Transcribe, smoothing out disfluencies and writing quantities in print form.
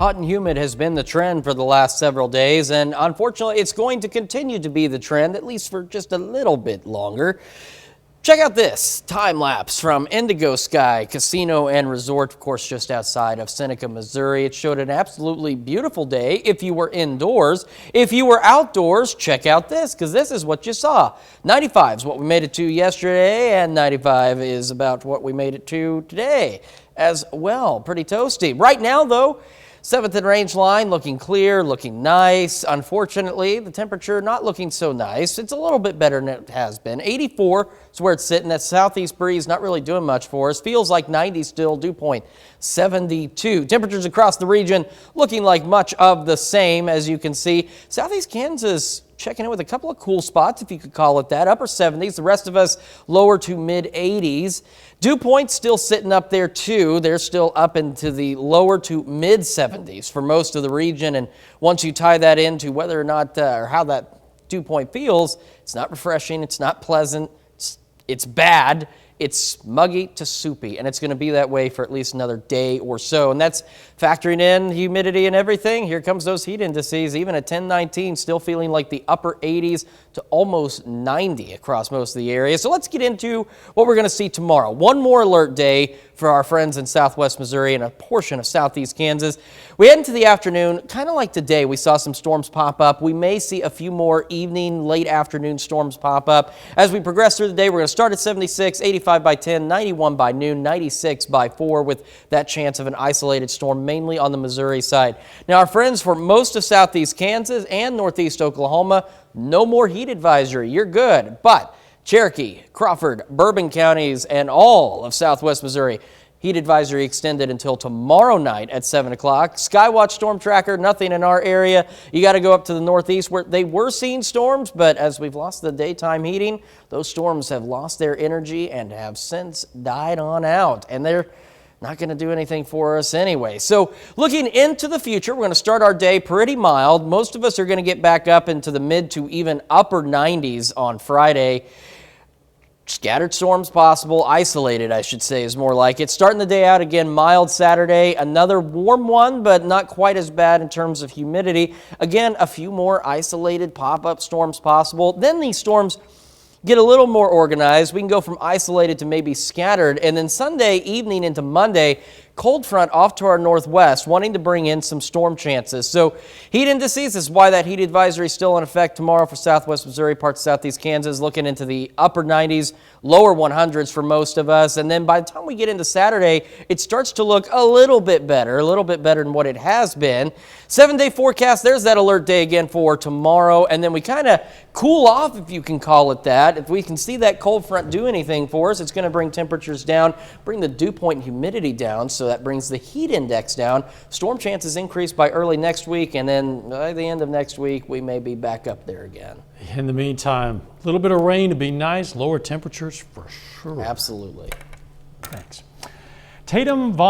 Hot and humid has been the trend for the last several days, and unfortunately, it's going to continue to be the trend, at least for just a little bit longer. Check out this time lapse from Indigo Sky Casino and Resort, of course, just outside of Seneca, Missouri. It showed an absolutely beautiful day if you were indoors. If you were outdoors, check out this, because this is what you saw. 95 is what we made it to yesterday, and 95 is about what we made it to today as well. Pretty toasty. Right now, though, 7th and Range line looking clear, looking nice. Unfortunately, the temperature not looking so nice. It's a little bit better than it has been. 84 is where it's sitting. That southeast breeze not really doing much for us. Feels like 90 still, dew point 72. Temperatures across the region looking like much of the same, as you can see. Southeast Kansas checking in with a couple of cool spots, if you could call it that. Upper 70s, the rest of us lower to mid 80s. Dew point's still sitting up there too. They're still up into the lower to mid 70s for most of the region. And once you tie that into whether or not or how that dew point feels, it's not refreshing, it's not pleasant, it's bad. It's muggy to soupy, and it's going to be that way for at least another day or so. And that's factoring in humidity and everything. Here comes those heat indices, even at 1019, still feeling like the upper 80s to almost 90 across most of the area. So let's get into what we're going to see tomorrow. One more alert day for our friends in southwest Missouri and a portion of southeast Kansas. We head into the afternoon, kind of like today, we saw some storms pop up. We may see a few more evening, late afternoon storms pop up. As we progress through the day, we're going to start at 76, 85 by 10, 91 by noon, 96 by 4, with that chance of an isolated storm mainly on the Missouri side. Now, our friends for most of southeast Kansas and northeast Oklahoma, no more heat advisory. You're good. But Cherokee, Crawford, Bourbon counties, and all of southwest Missouri, heat advisory extended until tomorrow night at 7 o'clock. Skywatch storm tracker, nothing in our area. You got to go up to the northeast where they were seeing storms, but as we've lost the daytime heating, those storms have lost their energy and have since died on out. And they're not going to do anything for us anyway. So looking into the future, we're going to start our day pretty mild. Most of us are going to get back up into the mid to even upper 90s on Friday. Scattered storms possible, isolated I should say is more like it. Starting the day out again, mild Saturday, another warm one, but not quite as bad in terms of humidity. Again, a few more isolated pop-up storms possible. Then these storms get a little more organized. We can go from isolated to maybe scattered. And then Sunday evening into Monday, cold front off to our northwest, wanting to bring in some storm chances. So heat indices is why that heat advisory is still in effect tomorrow for southwest Missouri, parts of southeast Kansas, looking into the upper 90s, lower 100s for most of us. And then by the time we get into Saturday, it starts to look a little bit better than what it has been. 7-day forecast, there's that alert day again for tomorrow. And then we kind of cool off, if you can call it that. If we can see that cold front do anything for us, it's going to bring temperatures down, bring the dew point and humidity down, so that brings the heat index down. Storm chances increase by early next week, and then by the end of next week, we may be back up there again. In the meantime, a little bit of rain to be nice, lower temperatures for sure. Absolutely. Thanks. Tatum Vaughn.